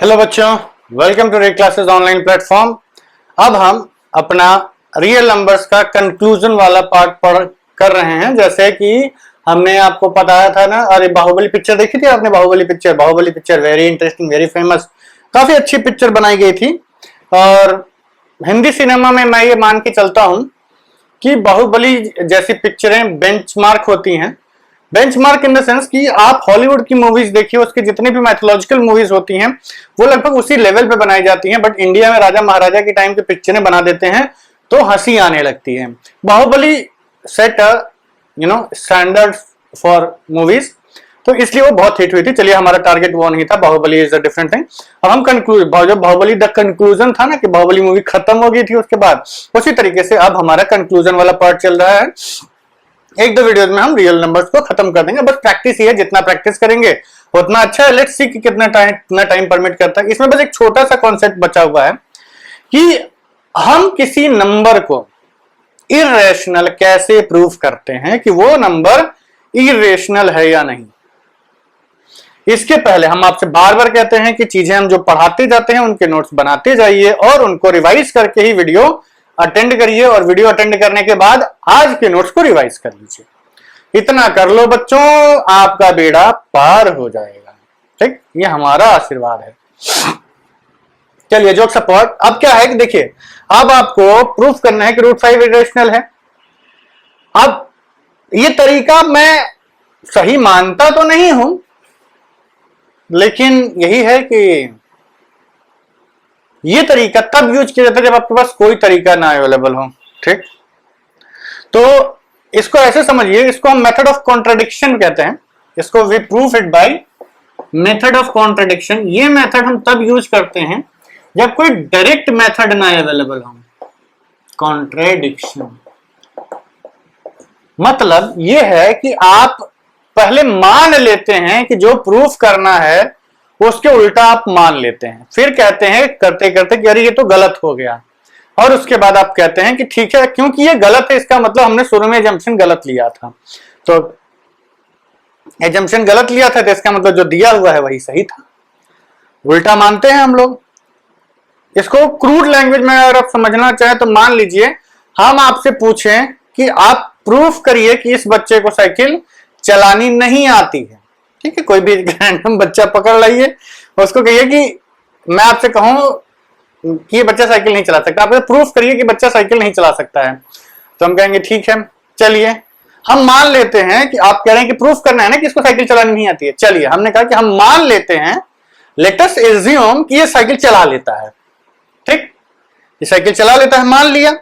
Hello बच्चों, welcome to रे classes online platform. अब हम अपना रियल नंबर्स का कंक्लूजन वाला पार्ट पढ़ कर रहे हैं। जैसे कि हमने आपको बताया था ना, अरे बाहुबली पिक्चर देखी थी आपने? Baahubali picture very interesting, very famous, काफी अच्छी पिक्चर बनाई गई थी। और हिंदी सिनेमा में मैं ये मान के चलता हूं कि बाहुबली जैसी पिक्चरें बेंचमार्क होती हैं। बेंचमार्क इन द सेंस कि आप हॉलीवुड की मूवीज देखिए, उसके जितने भी मैथोलॉजिकल मूवीज होती हैं वो लगभग उसी लेवल पे बनाई जाती हैं। बट इंडिया में राजा महाराजा के टाइम की पिक्चरें बना देते हैं तो हंसी आने लगती है। Baahubali set standard for movies, तो इसलिए वो बहुत हिट हुई थी। चलिए, हमारा टारगेट वो नहीं था, Baahubali is a different thing. अब हम जब बाहुबली द कंक्लूजन था ना कि बाहुबली मूवी खत्म हो गई थी उसके बाद, उसी तरीके से अब हमारा कंक्लूजन वाला पार्ट चल रहा है। एक दो वीडियोस में हम रियल नंबर्स को खत्म कर देंगे। बस प्रैक्टिस ही है, जितना प्रैक्टिस करेंगे उतना अच्छा है। लेट्स सी कि कितना टाइम परमिट करता है। इसमें बस एक छोटा सा कॉन्सेप्ट बचा हुआ है कि हम किसी नंबर को इरेशनल कैसे प्रूव करते हैं कि वो नंबर इरेशनल है या नहीं। इसके पहले हम आपसे बार बार कहते हैं कि चीजें हम जो पढ़ाते जाते हैं उनके नोट्स बनाते जाइए और उनको रिवाइज करके ही वीडियो अटेंड करिए। और वीडियो अटेंड करने के बाद आज के नोट्स को रिवाइज कर लीजिए। इतना कर लो बच्चों, आपका बेड़ा पार हो जाएगा। ठीक, ये हमारा आशीर्वाद है। चलिए, जोक सपोर्ट। अब क्या है कि देखिए, अब आपको प्रूफ करना है कि √5 इरेशनल है। अब ये तरीका मैं सही मानता तो नहीं हूं, लेकिन यही है कि ये तरीका तब यूज किया जाता है जब आपके पास कोई तरीका ना अवेलेबल हो। ठीक, तो इसको ऐसे समझिए, इसको हम मेथड ऑफ कॉन्ट्रडिक्शन कहते हैं। इसको we proof it by method of contradiction. ये मेथड हम तब यूज करते हैं जब कोई डायरेक्ट मेथड ना अवेलेबल हो। कॉन्ट्रडिक्शन मतलब ये है कि आप पहले मान लेते हैं कि जो प्रूफ करना है उसके उल्टा आप मान लेते हैं, फिर कहते हैं करते करते कि अरे ये तो गलत हो गया, और उसके बाद आप कहते हैं कि ठीक है, क्योंकि ये गलत है इसका मतलब हमने शुरू में एजम्पशन गलत लिया था। तो एजम्पशन गलत लिया था तो इसका मतलब जो दिया हुआ है वही सही था। उल्टा मानते हैं हम लोग। इसको क्रूड लैंग्वेज में अगर आप समझना चाहें तो मान लीजिए हम आपसे पूछें कि आप प्रूफ करिए कि इस बच्चे को साइकिल चलानी नहीं आती है। ठीक है, कोई भी रैंडम बच्चा पकड़ लाइए, उसको कहिए कि मैं आपसे कहूं कि ये बच्चा साइकिल नहीं चला सकता, आप प्रूफ करिए कि बच्चा साइकिल नहीं चला सकता है। तो हम कहेंगे ठीक है, चलिए हम मान लेते हैं कि आप कह रहे हैं कि प्रूफ करना है ना कि इसको साइकिल चलानी नहीं आती है। चलिए, हमने कहा कि हम मान लेते हैं, लेट अस एज्यूम कि ये साइकिल चला लेता है। ठीक, ये साइकिल चला लेता है, मान लिया।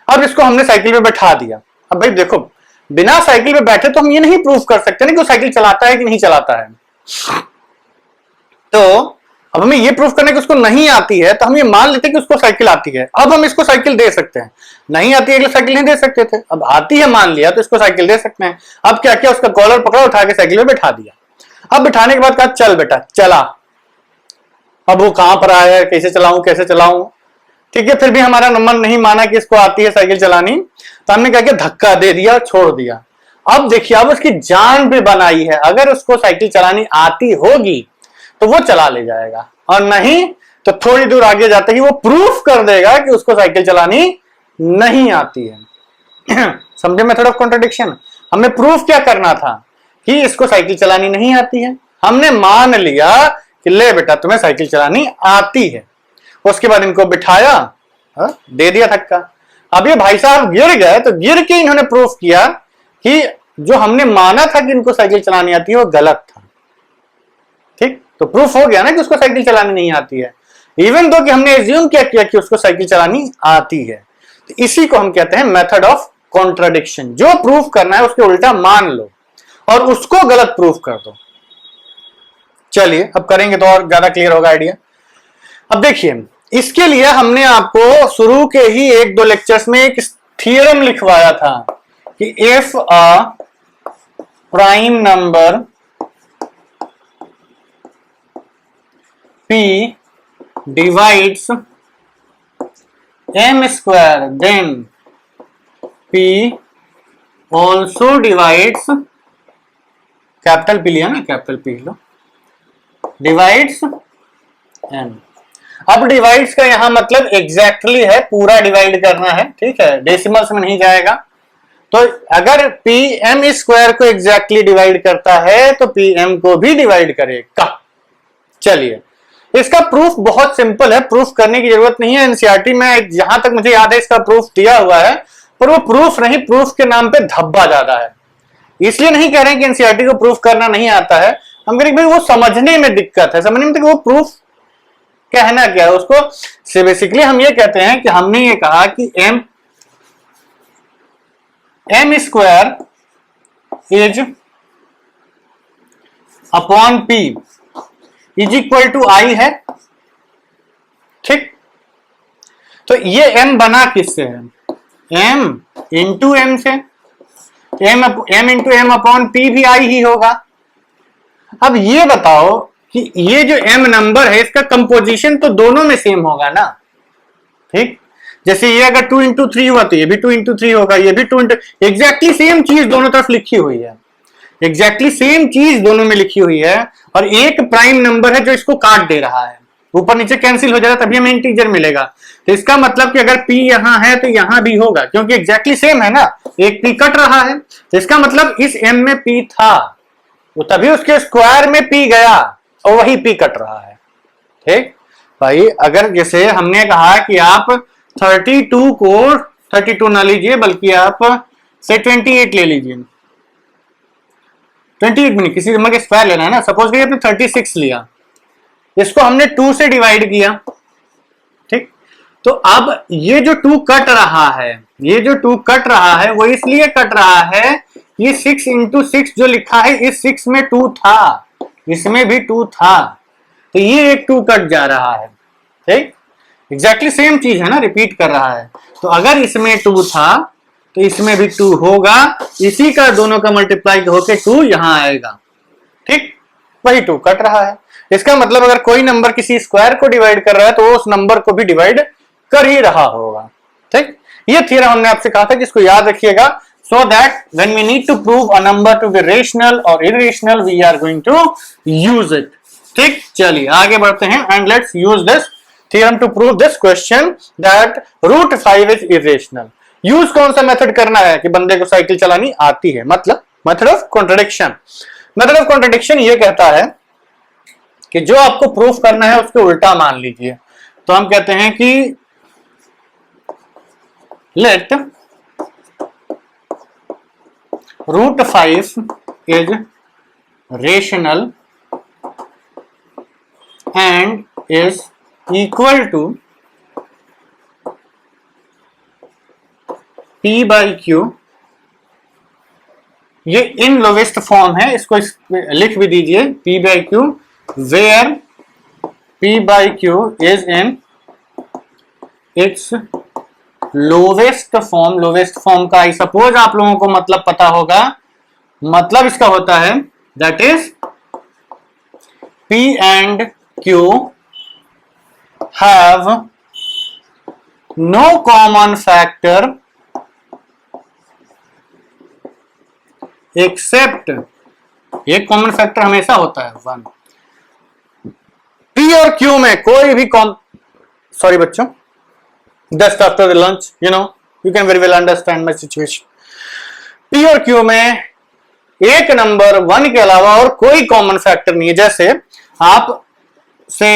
अब इसको हमने साइकिल पे बैठा दिया। अब भाई देखो, बिना साइकिल पे बैठे तो हम ये नहीं प्रूफ कर सकते ना कि वो साइकिल चलाता है कि नहीं चलाता है। तो अब हमें ये प्रूफ करना है कि उसको नहीं आती है, तो हम ये मान लेते हैं कि उसको साइकिल आती है। अब हम इसको साइकिल दे सकते हैं। नहीं आती है साइकिल नहीं दे सकते थे, अब आती है मान लिया तो इसको साइकिल दे सकते हैं। अब क्या किया, उसका कॉलर पकड़ा, उठा के साइकिल में बैठा दिया। अब बिठाने के बाद कहा चल बेटा चला। अब वो कहां पर आया है, कैसे चलाऊं कैसे चलाऊं। ठीक है, फिर भी हमारा मन नहीं माना कि इसको आती है साइकिल चलानी, तो हमने क्या किया, धक्का दे दिया, छोड़ दिया। अब देखिए, अब उसकी जान पे बनाई है, अगर उसको साइकिल चलानी आती होगी तो वो चला ले जाएगा, और नहीं तो थोड़ी दूर आगे जाते ही वो प्रूफ कर देगा कि उसको साइकिल चलानी नहीं आती है। समझे मेथड ऑफ कॉन्ट्रडिक्शन? हमें प्रूफ क्या करना था कि इसको साइकिल चलानी नहीं आती है। हमने मान लिया कि ले बेटा तुम्हें साइकिल चलानी आती है। उसके बाद इनको बिठाया, दे दिया धक्का। अब ये भाई साहब गिर गए, तो गिर के इन्होंने प्रूफ किया कि जो हमने माना था कि इनको साइकिल चलानी आती है वो गलत था। ठीक, तो प्रूफ हो गया ना कि उसको साइकिल चलानी नहीं आती है, इवन दो कि हमने एज्यूम किया कि उसको साइकिल चलानी आती है। तो इसी को हम कहते हैं मेथड ऑफ कॉन्ट्रडिक्शन। जो प्रूफ करना है उसके उल्टा मान लो और उसको गलत प्रूफ कर दो। चलिए, अब करेंगे तो और ज्यादा क्लियर होगा आइडिया। अब देखिए, इसके लिए हमने आपको शुरू के ही एक दो लेक्चर्स में एक थ्योरम लिखवाया था कि if a prime number p divides m square, then p also divides, capital p लिया ना, कैपिटल p लो, divides m। अब डिवाइड्स का यहां मतलब एग्जैक्टली है, पूरा डिवाइड करना है, ठीक है, डेसिमल्स में नहीं जाएगा। तो अगर pm स्क्वायर को एग्जैक्टली डिवाइड करता है तो pm को भी डिवाइड करेगा। चलिए, इसका प्रूफ बहुत सिंपल है, प्रूफ करने की जरूरत नहीं है। एनसीईआरटी में जहां तक मुझे याद है इसका प्रूफ दिया हुआ है, पर वो प्रूफ नहीं, प्रूफ के नाम पे धब्बा ज्यादा है। इसलिए नहीं कह रहे हैं कि एनसीईआरटी को प्रूफ करना नहीं आता है, हम कह रहे भाई वो समझने में दिक्कत है, समझने में वो प्रूफ कहना क्या है उसको। से बेसिकली हम ये कहते हैं कि हमने ये कहा कि m square is upon p is equal to i है, ठीक। तो ये m बना किससे है? m इंटू m से, m into m upon p भी i ही होगा। अब ये बताओ कि ये जो m नंबर है इसका कंपोजिशन तो दोनों में सेम होगा ना, ठीक। जैसे ये अगर 2 इंटू 3 हुआ तो ये भी 2 इंटू 3 होगा, ये भी 2 इंटू, एग्जैक्टली सेम चीज दोनों तरफ लिखी हुई है, एग्जैक्टली सेम चीज दोनों में लिखी हुई है। और एक प्राइम नंबर है जो इसको काट दे रहा है, ऊपर नीचे कैंसिल हो जाएगा तभी हमें इंटीजर मिलेगा। तो इसका मतलब कि अगर p यहां है तो यहां भी होगा, क्योंकि एग्जैक्टली सेम है ना, एक p कट रहा है, तो इसका मतलब इस m में p था, वो तभी उसके स्क्वायर में p गया और वही p कट रहा है, ठीक भाई। अगर जैसे हमने कहा कि आप 32 को 32 ना लीजिए, बल्कि आप से 28 ले लीजिए, 28 में नहीं, किसी नंबर के स्क्वायर लेना है ना। सपोज करिए आपने 36 लिया, इसको हमने 2 से डिवाइड किया, ठीक। तो अब ये जो 2 कट रहा है, ये जो 2 कट रहा है वो इसलिए कट रहा है, ये 6 इंटू 6 जो लिखा है, इस 6 में 2 था, इसमें भी 2 था, तो ये एक 2 कट जा रहा है, ठीक। एग्जैक्टली सेम चीज है ना, रिपीट कर रहा है। तो अगर इसमें 2 था तो इसमें भी 2 होगा, इसी का दोनों का मल्टीप्लाई होके 2 यहां आएगा, ठीक। वही 2 कट रहा है। इसका मतलब अगर कोई नंबर किसी स्क्वायर को डिवाइड कर रहा है तो वो उस नंबर को भी डिवाइड कर ही रहा होगा, ठीक। ये थ्योरम हमने आपसे कहा था, जिसको याद रखिएगा, so that when we need to prove a number to be rational or irrational we are going to use it, ठीक। चलिए आगे बढ़ते हैं and let's use this theorem to prove this question that root 5 is irrational। Use कौन सा method करना है कि बंदे को साइकिल चलानी आती है, मतलब method of contradiction. Method of contradiction ये कहता है कि जो आपको प्रूफ करना है उसको उल्टा मान लीजिए। तो हम कहते हैं कि let root 5 is rational and is equal to p by q. ये इन लोवेस्ट फॉर्म है, इसको लिख भी दीजिए, p by q where p by q is in its lowest form. Lowest form का आई सपोज आप लोगों को मतलब पता होगा, मतलब इसका होता है that is p and q have no common factor except, एक कॉमन फैक्टर हमेशा होता है 1। P और Q में कोई भी सॉरी बच्चों, just after the lunch, you know you can very well understand my situation. P और Q में एक नंबर 1 के अलावा और कोई कॉमन फैक्टर नहीं है। जैसे आप से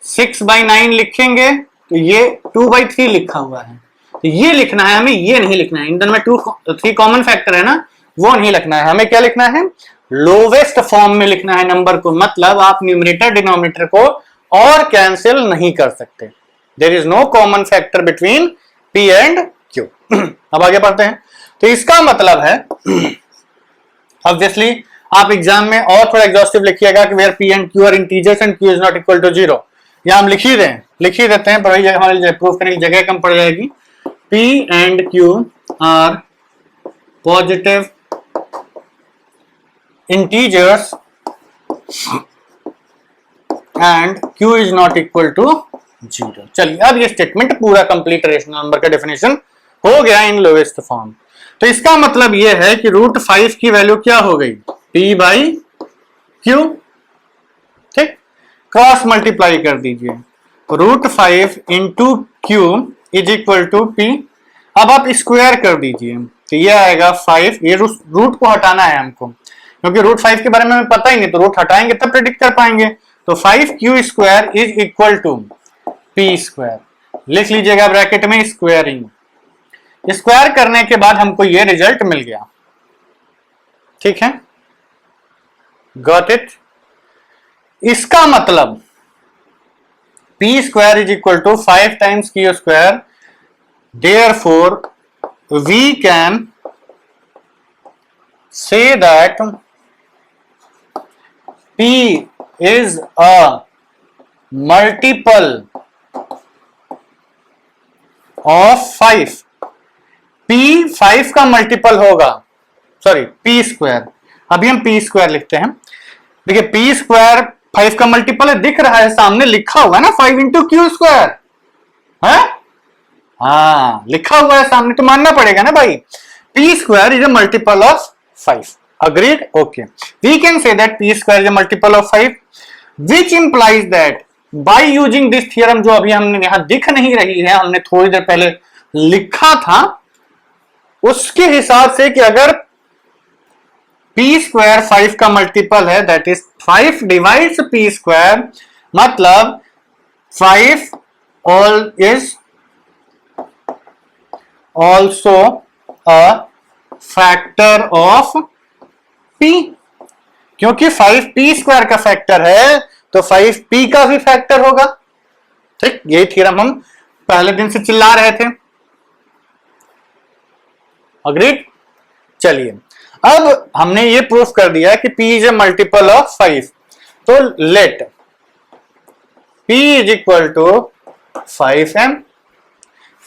6/9 लिखेंगे तो ये 2/3 लिखा हुआ है, तो ये लिखना है हमें, ये नहीं लिखना है। इन दोनों में 3 कॉमन फैक्टर है ना, वो नहीं लिखना है हमें। क्या लिखना है? लोवेस्ट फॉर्म में लिखना है नंबर को, मतलब आप न्यूमरेटर डिनोमिनेटर को और कैंसिल नहीं कर सकते। There is no common factor between P and Q। अब आगे बढ़ते हैं। तो इसका मतलब है ऑब्वियसली आप एग्जाम में और थोड़ा एग्जॉस्टिव लिखिएगा कि where P and Q are integers and Q is not equal to 0। या हम लिख ही देते हैं, पर हमारी प्रूफ करने की जगह कम पड़ जाएगी। P and Q are positive integers and Q is not equal to 0। चलिए अब ये स्टेटमेंट पूरा कंप्लीट रेशनल नंबर का डेफिनेशन हो गया इन लोवेस्ट फॉर्म। तो इसका मतलब ये है कि रूट 5 की वैल्यू क्या हो गई? P बाई Q, ठीक। क्रॉस मल्टीप्लाई कर दीजिए, √5 into q is equal to p. अब आप स्क्वायर कर दीजिए तो ये आएगा 5, ये रूट को हटाना है हमको क्योंकि √5 के बारे में हमें पता ही नहीं, तो रूट हटाएंगे तब प्रेडिक्ट कर पाएंगे। तो 5q² is equal to p², लिख लीजिएगा ब्रैकेट में स्क्वायरिंग। स्क्वायर करने के बाद हमको ये रिजल्ट मिल गया, ठीक है, गॉट इट। इसका मतलब p² is equal to 5 times q², therefore we can say that p is a multiple of 5। p 5 का मल्टीपल होगा, सॉरी p², अभी हम p² लिखते हैं। देखिए p² 5 का मल्टीपल है, दिख रहा है सामने, लिखा हुआ है ना 5 इंटू q², है, हाँ लिखा हुआ है सामने, तो मानना पड़ेगा ना भाई, p² is a multiple of 5। Agreed, okay. We can say that p² is a multiple of 5 which implies that by using this theorem, जो अभी हमने यहां दिख नहीं रही है, हमने थोड़ी देर पहले लिखा था, उसके हिसाब से कि अगर p² 5 का मल्टीपल है, दैट इज 5 डिवाइड्स p², मतलब 5 all is also a factor of p, क्योंकि 5 p² का फैक्टर है तो 5 p का भी फैक्टर होगा। ठीक, यही थ्योरम हम पहले दिन से चिल्ला रहे थे। अग्रीड, चलिए अब हमने ये प्रूफ कर दिया कि p is a multiple of 5, तो let p is equal to 5m।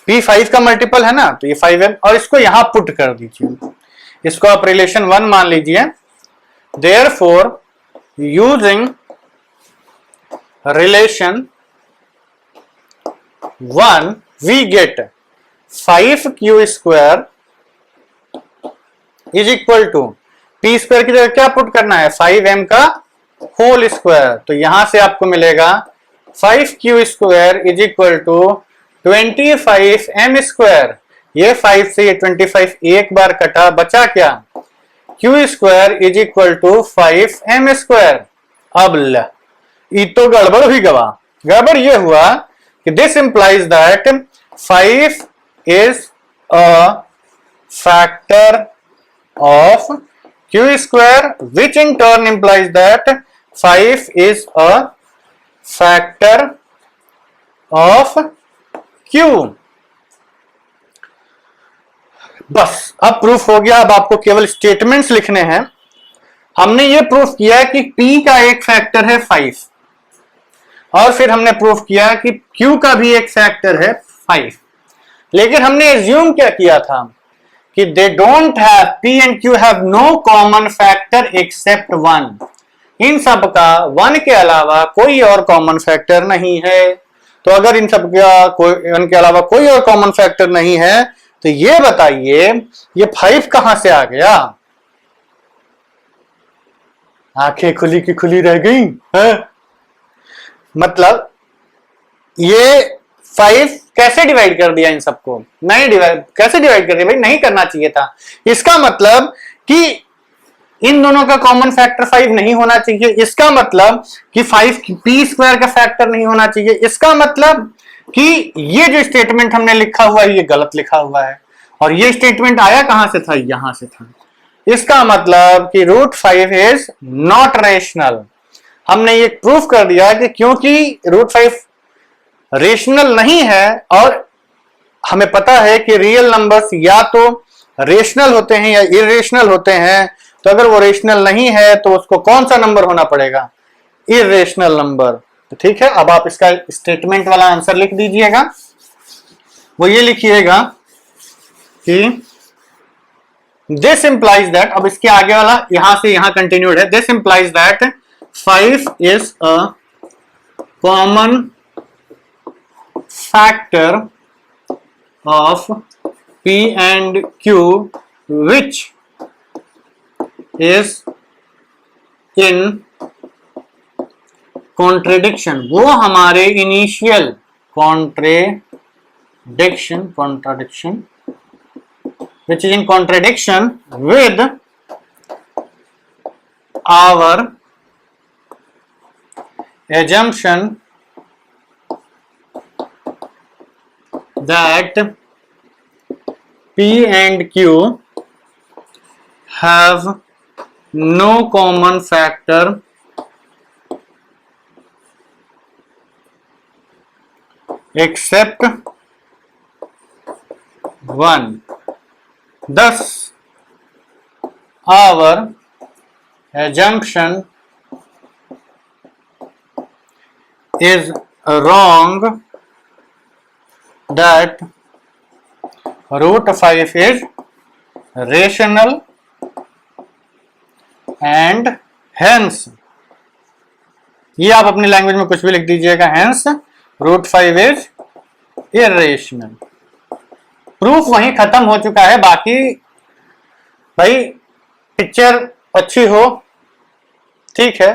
p 5 का मल्टीपल है ना, तो ये 5m, और इसको यहां पुट कर दीजिए, इसको आप रिलेशन 1 मान लीजिए। Therefore using relation 1 we get 5q² is equal to p² की जगह क्या पुट करना है, 5m का होल स्क्वायर, तो यहां से आपको मिलेगा 5q² is equal to 25m²। ये 5 से ये 25 एक बार कटा, बचा क्या, q² is equal to 5m²। अब ये तो गड़बड़ हुई, गड़बड़ ये हुआ कि this implies that 5 is a factor of q² which in turn implies that 5 is a factor of q। बस अब प्रूफ हो गया। अब आपको केवल स्टेटमेंट्स लिखने हैं। हमने ये प्रूफ किया कि p का एक फैक्टर है 5, और फिर हमने प्रूफ किया कि q का भी एक फैक्टर है 5, लेकिन हमने एज्यूम क्या किया था कि they don't have, p and q have no common factor except 1। इन सब का 1 के अलावा कोई और कॉमन फैक्टर नहीं है। तो अगर इन सब का इनके अलावा कोई और कॉमन फैक्टर नहीं है, तो ये बताइए ये 5 कहां से आ गया। आंखें खुली की खुली रह गई है? मतलब ये 5 कैसे डिवाइड कर दिया इन सबको, नहीं डिवाइड, कैसे डिवाइड कर दिया भाई, नहीं करना चाहिए था। इसका मतलब कि इन दोनों का कॉमन फैक्टर 5 नहीं होना चाहिए, इसका मतलब कि 5 p² का फैक्टर नहीं होना चाहिए, इसका मतलब कि ये जो स्टेटमेंट हमने लिखा हुआ है ये गलत लिखा हुआ है, और ये स्टेटमेंट आया कहां से था, यहां से था। इसका मतलब कि √5 इज नॉट रेशनल। हमने ये प्रूफ कर दिया कि क्योंकि √5 रेशनल नहीं है, और हमें पता है कि रियल नंबर्स या तो रेशनल होते हैं या इरेशनल होते हैं, तो अगर वो रेशनल नहीं है तो उसको कौन सा नंबर होना पड़ेगा, इरेशनल नंबर। तो ठीक है, अब आप इसका स्टेटमेंट वाला आंसर लिख दीजिएगा। वो ये लिखिएगा कि दिस इंप्लाइज दैट, अब इसके आगे वाला यहां से यहां कंटिन्यूड है, this implies that 5 is a common factor of p and q which is in contradiction, वो हमारे initial contradiction which is in contradiction with our assumption that P and Q have no common factor except one. Thus, our assumption is wrong that root 5 is rational and hence, ये आप अपनी language में कुछ भी लिख दीजिएगा, hence root 5 is irrational. Proof वहीं खत्म हो चुका है. बाकी भाई पिक्चर अच्छी हो ठीक है,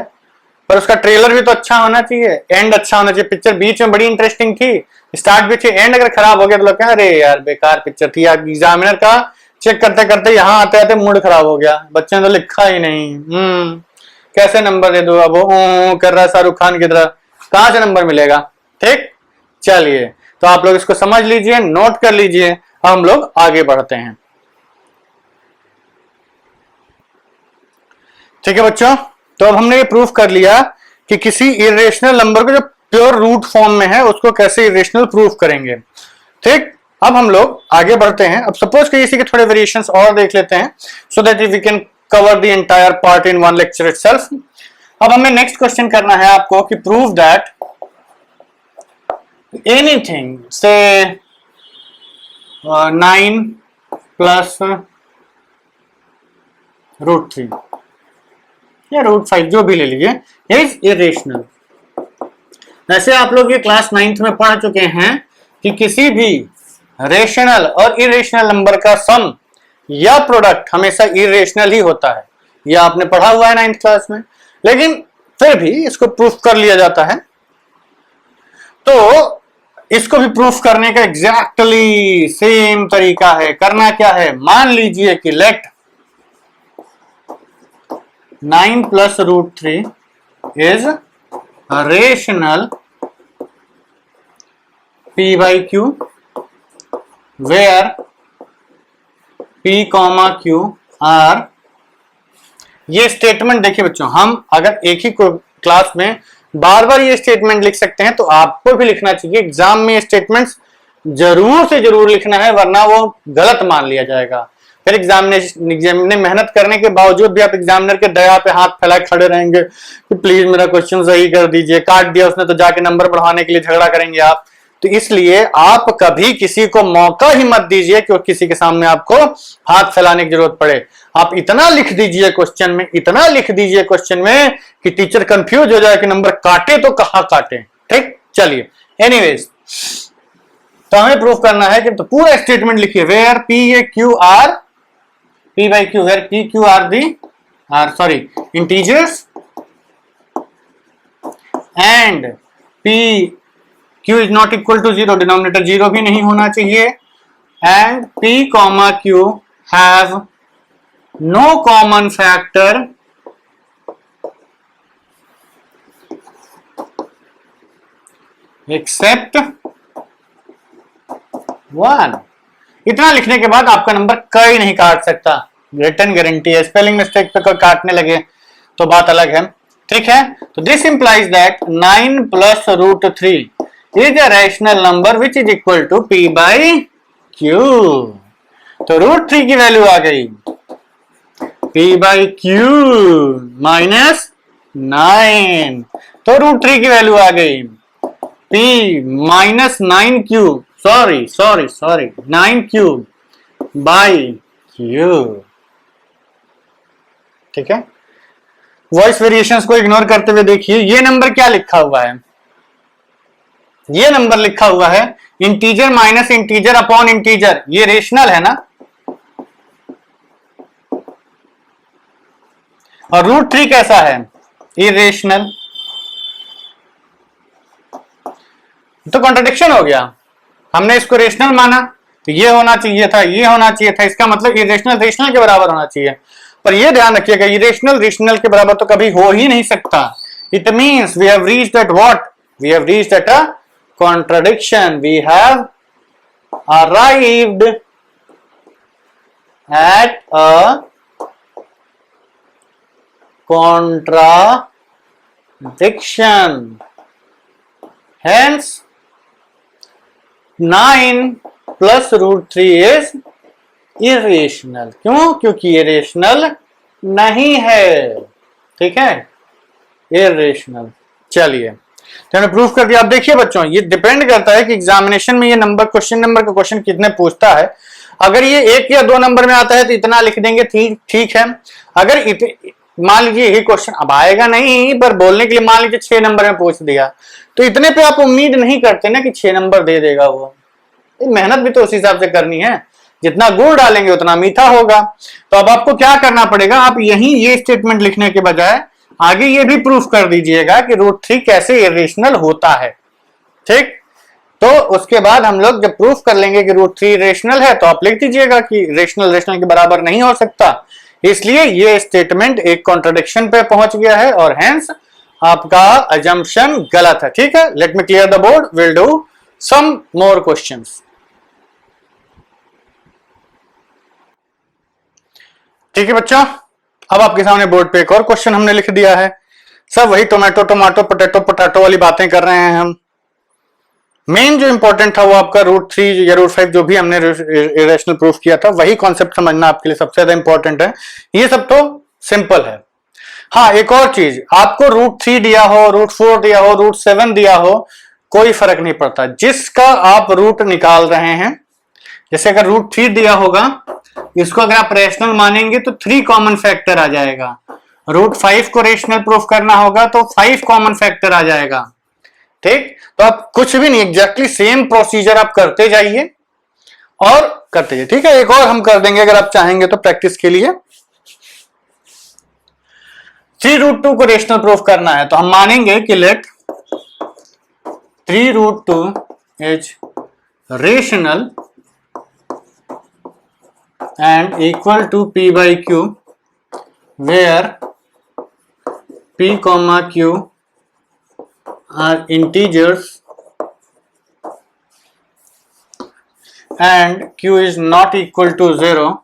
पर उसका ट्रेलर भी तो अच्छा होना चाहिए, एंड अच्छा होना चाहिए. पिक्चर बीच में बड़ी इंटरेस्टिंग थी, स्टार्ट भी थी, एंड अगर खराब हो गया तो लोग कहें अरे यार बेकार पिक्चर थी. एग्जामिनर का चेक करते करते यहाँ आते आते मूड खराब हो गया, बच्चे ने तो लिखा ही नहीं. कैसे नंबर दे दो, अब वो कर रहा है शाहरुख खान की तरह, कहां से नंबर मिलेगा. ठीक, चलिए तो आप लोग इसको समझ लीजिए, नोट कर लीजिए. हम लोग आगे बढ़ते हैं. ठीक है बच्चों, तो अब हमने ये प्रूफ कर लिया कि किसी इरेशनल नंबर को जो प्योर रूट फॉर्म में है उसको कैसे इरेशनल प्रूफ करेंगे. ठीक, अब हम लोग आगे बढ़ते हैं. अब सपोज कि इसी के थोड़े वेरिएशंस और देख लेते हैं, so that we can cover the entire part in one lecture itself. अब हमें नेक्स्ट क्वेश्चन करना है आपको कि प्रूव दैट एनीथिंग से 9 प्लस रूट 3 या रूट 5 जो भी ले लीजिए इज इरेशनल. वैसे आप लोग ये क्लास 9th में पढ़ चुके हैं कि किसी भी रेशनल और इरेशनल नंबर का सम या प्रोडक्ट हमेशा इरेशनल ही होता है. ये आपने पढ़ा हुआ है 9th क्लास में, लेकिन फिर भी इसको प्रूफ कर लिया जाता है. तो इसको भी प्रूफ करने का एग्जैक्टली सेम तरीका है. करना क्या है, मान लीजिए कि let 9 plus root 3 is rational P by Q where P, Q are. ये स्टेटमेंट देखिए बच्चों, हम अगर एक ही क्लास में बार बार ये स्टेटमेंट लिख सकते हैं तो आपको भी लिखना चाहिए. एग्जाम में ये स्टेटमेंट्स जरूर से जरूर लिखना है, वरना वो गलत मान लिया जाएगा. फिर एग्जामिनर मेहनत करने के बावजूद भी आप एग्जामिनर के दया पे हाथ फैलाए खड़े रहेंगे कि प्लीज मेरा क्वेश्चन सही कर दीजिए, काट दिया उसने तो जाके नंबर बढ़ाने के लिए झगड़ा करेंगे आप. तो इसलिए आप कभी किसी को मौका ही मत दीजिए कि किसी के सामने आपको हाथ फैलाने की जरूरत पड़े. आप इतना लिख दीजिए क्वेश्चन में, इतना लिख दीजिए क्वेश्चन में कि टीचर कंफ्यूज हो जाए कि नंबर काटे तो कहां काटे. ठीक, चलिए एनीवेज, तो हमें प्रूफ करना है कि तो पूरा स्टेटमेंट लिखिए. Where p q are P by Q, where P, Q are integers and P, Q is not equal to 0, denominator 0 भी नहीं होना चाहिए, and P, Q have no common factor except 1. इतना लिखने के बाद आपका नंबर कहीं नहीं काट सकता, रिटर्न गारंटी है. स्पेलिंग मिस्टेक पे कोई काटने लगे तो बात अलग है. ठीक है, तो this implies that 9 plus root 3 is a rational number which is equal to P by Q. तो रूट 3 की वैल्यू आ गई P बाई Q माइनस 9. तो रूट 3 की वैल्यू आ गई P minus 9Q, sorry 9Q by Q. ठीक है, voice variations को ignore करते हुए देखिए ये नंबर क्या लिखा हुआ है. ये नंबर लिखा हुआ है integer minus integer upon integer. ये रेशनल है ना, और रूट 3 कैसा है, इरेशनल. तो कॉन्ट्रडिक्शन हो गया। हमने इसको रेशनल माना तो ये होना चाहिए था, ये होना चाहिए था, इसका मतलब इरेशनल रेशनल के बराबर होना चाहिए। पर ये ध्यान रखिएगा, इरेशनल रेशनल के बराबर तो कभी हो ही नहीं सकता। It means we have reached at what, we have reached at a contradiction, we have arrived at a contradiction. Hence 9 plus root 3 is irrational. क्यों? क्योंकि irrational नहीं है, ठीक है, irrational। चलिए, तो हमने प्रूफ कर दिया। अब देखिए बच्चों, ये डिपेंड करता है कि एग्जामिनेशन में ये नंबर, क्वेश्चन नंबर का क्वेश्चन कितने पूछता है। अगर ये 1 या 2 नंबर में आता है तो इतना लिख देंगे, ठीक है। अगर मान लीजिए यही क्वेश्चन अब आएगा नहीं, पर बोलने के लिए मान लीजिए 6 नंबर में पूछ दिया, तो इतने पे आप उम्मीद नहीं करते ना कि 6 नंबर दे देगा वो। मेहनत भी तो उस हिसाब से करनी है, जितना गुड़ डालेंगे उतना मीठा होगा। तो अब आपको क्या करना पड़ेगा, आप यही ये स्टेटमेंट लिखने के बजाय आगे ये भी प्रूफ कर दीजिएगा कि √3 कैसे इरेशनल होता है, ठीक। तो उसके बाद हम लोग जब प्रूफ कर लेंगे कि √3 रेशनल है, तो आप लिख दीजिएगा कि रेशनल रेशनल के बराबर नहीं हो सकता, इसलिए ये स्टेटमेंट एक कॉन्ट्रडिक्शन पे पहुंच गया है और हेंस आपका अजम्पशन गलत है, ठीक है। Let me clear the board, will do some more questions. ठीक है बच्चों, अब आपके सामने बोर्ड पे एक और क्वेश्चन हमने लिख दिया है। सब वही टोमेटो टोमाटो पोटैटो पोटैटो वाली बातें कर रहे हैं हम। मेन जो इंपॉर्टेंट था वो आपका √3 या √5 जो भी हमने इरेशनल प्रूफ किया था, वही कॉन्सेप्ट समझना आपके लिए सबसे ज्यादा इंपॉर्टेंट है। ये सब तो सिंपल है। हाँ, एक और चीज, आपको √3 दिया हो, √4 दिया हो, √7 दिया हो, कोई फर्क नहीं पड़ता। जिसका आप रूट निकाल रहे हैं, जैसे अगर √3 दिया होगा, इसको अगर आप रेशनल मानेंगे तो 3 कॉमन फैक्टर आ जाएगा। √5 को रेशनल प्रूफ करना होगा तो 5 कॉमन फैक्टर आ जाएगा, ठीक। तो आप कुछ भी नहीं, एग्जैक्टली सेम प्रोसीजर आप करते जाइए और करते जाइए, ठीक है। एक और हम कर देंगे अगर आप चाहेंगे तो प्रैक्टिस के लिए। 3√2 को रेशनल प्रूफ करना है तो हम मानेंगे कि let 3√2 is rational and equal to p by q, where p comma q are integers and q is not equal to 0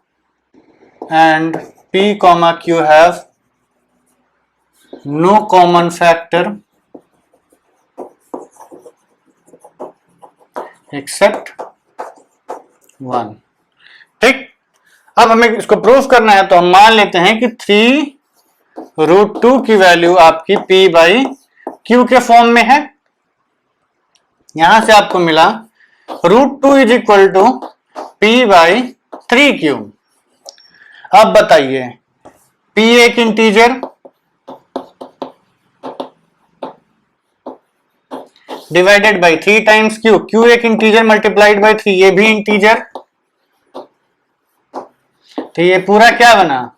and p comma q have no common factor except 1, ठीक। अब हमें इसको प्रूफ करना है तो हम मान लेते हैं कि 3√2 की वैल्यू आपकी p बाई q के फॉर्म में है। यहां से आपको मिला √2 is equal to p by 3q। अब बताइए, p एक integer divided by 3 times q, q एक इंटीजर मल्टीप्लाइड बाई 3, ये भी इंटीजर, तो ये पूरा क्या बना,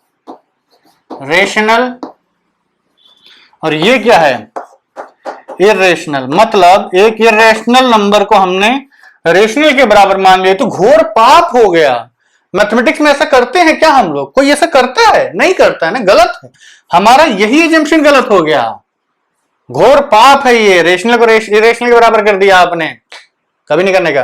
रेशनल। और ये क्या है, इरेशनल। मतलब एक इरेशनल नंबर को हमने रेशनल के बराबर मान लिया तो घोर पाप हो गया। मैथमेटिक्स में ऐसा करते हैं क्या हम लोग? कोई ऐसा करता है? नहीं करता है ना, गलत है। हमारा यही एजम्पशन गलत हो गया, घोर पाप है ये। रेशनल को इरेशनल के बराबर कर दिया आपने, कभी नहीं करने का।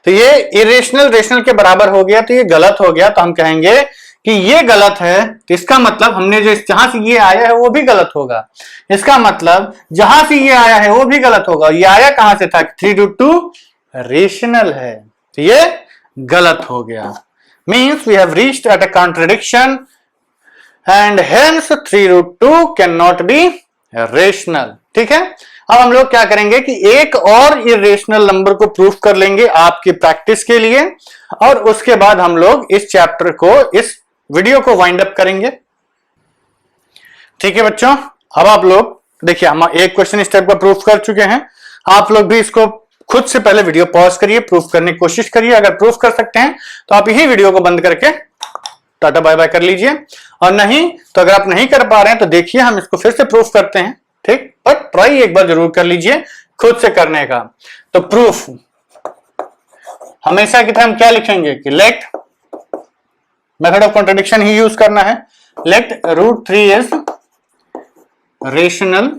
तो ये इरेशनल रेशनल के बराबर हो गया तो ये गलत हो गया। तो हम कहेंगे कि ये गलत है, तो इसका मतलब हमने जो जहां से ये आया है वो भी गलत होगा। इसका मतलब जहां से ये आया है वो भी गलत होगा। ये आया कहां से था, 3√2 रेशनल है, तो ये गलत हो गया। Means we have reached at a contradiction and hence 3√2 can not be rational, ठीक है। अब हम लोग क्या करेंगे कि एक और इरेशनल नंबर को प्रूफ कर लेंगे आपकी प्रैक्टिस के लिए, और उसके बाद हम लोग इस चैप्टर को, इस वीडियो को वाइंड अप करेंगे, ठीक है बच्चों। अब आप लोग देखिए, हम एक क्वेश्चन इस टाइप का प्रूफ कर चुके हैं। आप लोग भी इसको खुद से पहले वीडियो पॉज करिए, प्रूफ करने की कोशिश करिए। अगर प्रूफ कर सकते हैं तो आप यही वीडियो को बंद करके टाटा बाय बाय कर लीजिए, और नहीं तो अगर आप नहीं कर पा रहे हैं तो देखिए हम इसको फिर से प्रूफ करते हैं, ठीक। बट ट्राई एक बार जरूर कर लीजिए खुद से करने का। तो प्रूफ हमेशा की तरह हम क्या लिखेंगे कि लेट मेथड ऑफ कॉन्ट्रडिक्शन ही यूज करना है। Let root 3 is rational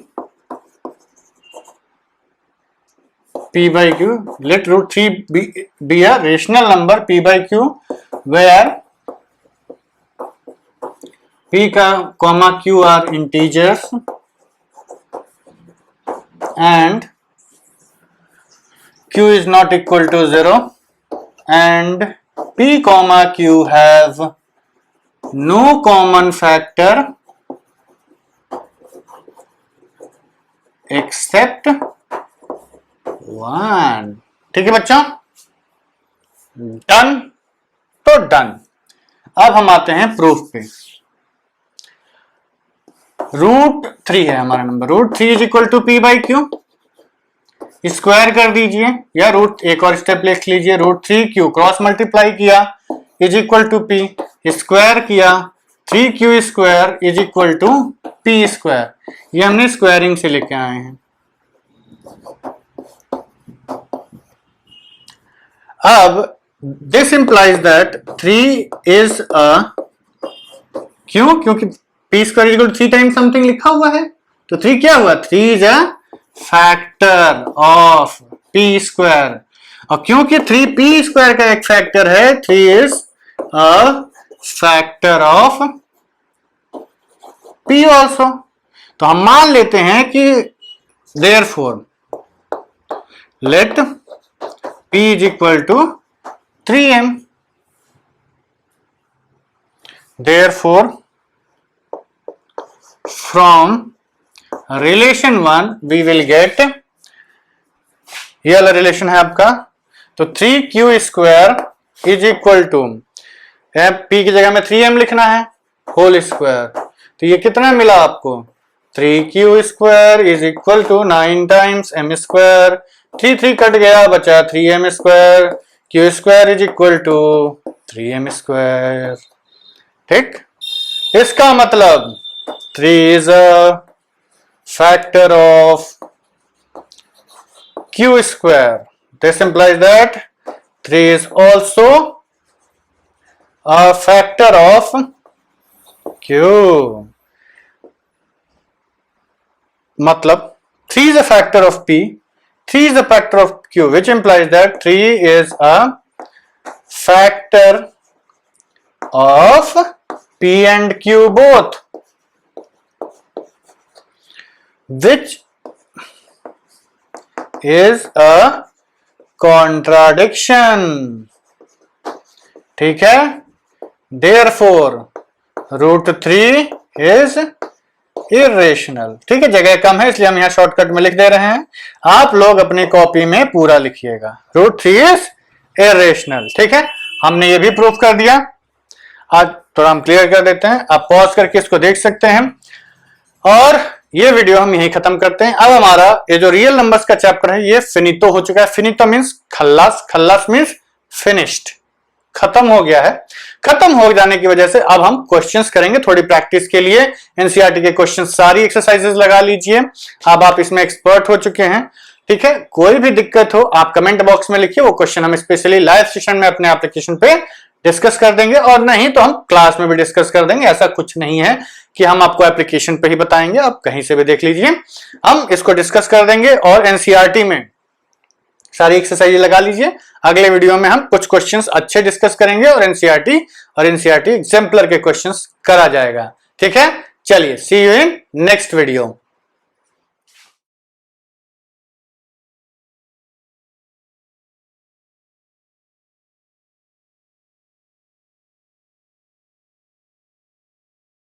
p by q, let root 3 be a rational number p by q where p comma q are integers and q is not equal to 0 and p comma q have no common factor except 1। ठीक है बच्चों, done. तो done. अब हम आते हैं proof पे। Root 3 है हमारा number, root 3 is equal to p by q, square कर दीजिए या रूट एक और स्टेप लिख लीजिए, रूट 3 क्यू क्रॉस मल्टीप्लाई किया is equal to p, square किया 3 q square is equal to p square. ये हमने स्क्वायरिंग से लेके आए हैं। अब दिस इंप्लाइज दैट 3 इज क्यों, क्योंकि P square equal 3 times something लिखा हुआ है, तो 3 क्या हुआ, 3 is a factor of P square. और क्योंकि 3 पी स्क्वायर का एक फैक्टर है, 3 is a factor of p also. तो हम मान लेते हैं कि therefore let P is equal to 3m. Therefore, from relation 1 we will get, ये वाला रिलेशन है आपका, तो 3q square is equal to p की जगह में 3m लिखना है होल स्क्वायर। तो ये कितना मिला आपको, 3q square is equal to 9 times m square, 3 cut गया, बचा 3m square, q square is equal to 3m square. ठीक, इसका मतलब 3 is a factor of q square. This implies that 3 is also a factor of q। मतलब 3 is a factor of p, 3 is a factor of q, which implies that 3 is a factor of p and q both, which is a contradiction। ठीक है, therefore root 3 is irrational. ठीक है, जगह कम है इसलिए हम यहां शॉर्टकट में लिख दे रहे हैं, आप लोग अपनी कॉपी में पूरा लिखिएगा, रूट 3 इज इरेशनल। ठीक है, हमने ये भी प्रूफ कर दिया। आज थोड़ा हम क्लियर कर देते हैं, आप पॉज करके इसको देख सकते हैं और ये वीडियो हम यहीं खत्म करते हैं। अब हमारा ये जो रियल नंबर्स का चैप्टर है ये फिनितो हो चुका है। फिनितो मीन्स खल्लास, खल्लास मीन्स फिनिश्ड, खत्म हो गया है। खत्म हो जाने की वजह से अब हम क्वेश्चंस करेंगे थोड़ी प्रैक्टिस के लिए। एनसीईआरटी के क्वेश्चंस सारी एक्सरसाइजेस लगा लीजिए, अब आप इसमें एक्सपर्ट हो चुके हैं। ठीक है, कोई भी दिक्कत हो आप कमेंट बॉक्स में लिखिए, वो क्वेश्चन हम स्पेशली लाइव सेशन में अपने एप्लीकेशन पे डिस्कस कर देंगे, और नहीं तो हम क्लास में भी डिस्कस कर देंगे। ऐसा कुछ नहीं है कि हम आपको एप्लीकेशन पे ही बताएंगे, आप कहीं से भी देख लीजिए, हम इसको डिस्कस कर देंगे। और एनसीईआरटी में सारी एक्सरसाइज लगा लीजिए। अगले वीडियो में हम कुछ क्वेश्चंस अच्छे डिस्कस करेंगे और एनसीईआरटी एग्जाम्पलर के क्वेश्चंस करा जाएगा। ठीक है, चलिए सी यू इन नेक्स्ट वीडियो।